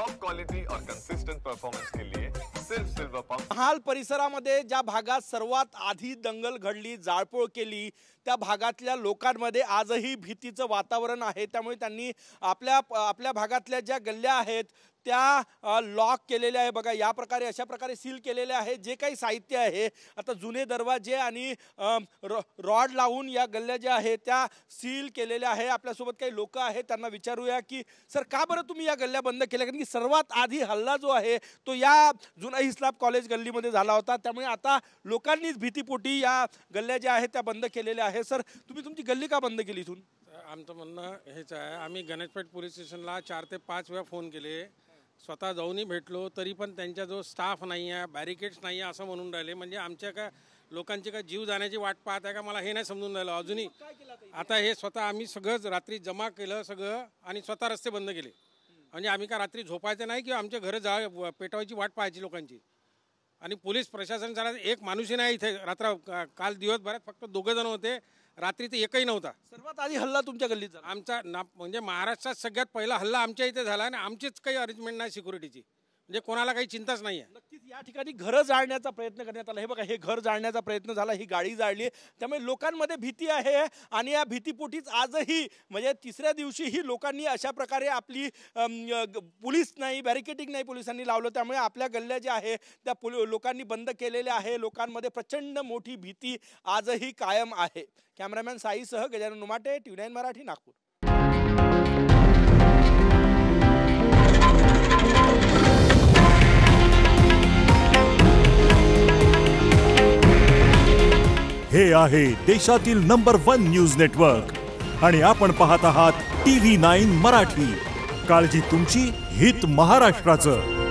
Top quality और consistent performance के लिए सिर्फ सिल्वर पंप। महाल परिसरामध्ये ज्या भागात सर्वात आधी दंगल घडली, जाळपोळ केली, त्या भागातल्या लोकांमध्ये आजही भीतीचं वातावरण आहे। त्यामुळे त्यांनी आपल्या भागातल्या ज्या गल्ल्या आहेत त्या लॉक केलेल्या आहे। बघा या प्रकारे अशा प्रकारे सील केलेले आहे। जे काही साहित्य आहे आता जुने दरवाजे आणि रॉड लावून या गल्ल्या ज्या आहेत त्या सील केलेल्या आहे। आपल्यासोबत काही लोक आहेत, त्यांना विचारूया की सर का बरं तुम्ही या गल्ल्या बंद केल्या? कारण की सर्वात आधी हल्ला जो आहे तो या जुना इस्लाम कॉलेज गल्लीमध्ये झाला होता। त्यामुळे आता लोकांनीच भीतीपोटी या गल्ल्या ज्या आहेत त्या बंद केलेल्या आहे। सर तुम्ही तुमची गल्ली का बंद केली इथून? आमचं म्हणणं हेच आहे, आम्ही गणेशपेठ पोलीस स्टेशनला 4 ते 5 वेळा फोन केले, स्वतः जाऊनही भेटलो, तरी पण त्यांचा जो स्टाफ नाही आहे, बॅरिकेड्स नाही आहे असं म्हणून राहिले। म्हणजे आमच्या का लोकांची का जीव जाण्याची वाट पाहत आहे का मला हे नाही समजून राहिलं अजूनही। आता हे स्वतः आम्ही सगळंच रात्री जमा केलं सगळं आणि स्वतः रस्ते बंद केले। म्हणजे आम्ही का रात्री झोपायचं नाही किंवा आमच्या घरं पेटवायची वाट पाहायची लोकांची। आणि पोलीस प्रशासन झाला एक माणूसही नाही इथे। रात्र काल दिवसभरात फक्त 2 जण होते, रात्री ते एकही नव्हता। सर्वात आधी हल्ला तुमच्या गल्लीत झाला? आमचा म्हणजे महाराष्ट्रात सगळ्यात पहिला हल्ला आमच्या इथे झाला आणि आमचीच काही अरेंजमेंट नाही सिक्युरिटीची, म्हणजे कोणाला काही चिंताच नाही आहे। नक्कीच या ठिकाणी घरं जाळण्याचा प्रयत्न करण्यात आला। हे बघा हे घर जाळण्याचा प्रयत्न झाला, ही गाडी जाळली, त्यामुळे लोकांमध्ये भीती आहे। आणि या भीतीपोटीच आजही म्हणजे तिसऱ्या दिवशीही लोकांनी अशा प्रकारे आपली पोलीस नाही, बॅरिकेडिंग नाही पोलिसांनी लावलं, त्यामुळे आपल्या गल्ल्या ज्या आहे त्या लोकांनी बंद केलेल्या आहे। लोकांमध्ये प्रचंड मोठी भीती आजही कायम आहे। कॅमेरामॅन साईसह गजानन उमाटे, TV9 मराठी, नागपूर। हे आहे देशातील नंबर 1 न्यूज नेटवर्क आणि आपण पाहत आहात TV9 मराठी। काळजी तुमची, हित महाराष्ट्राचं।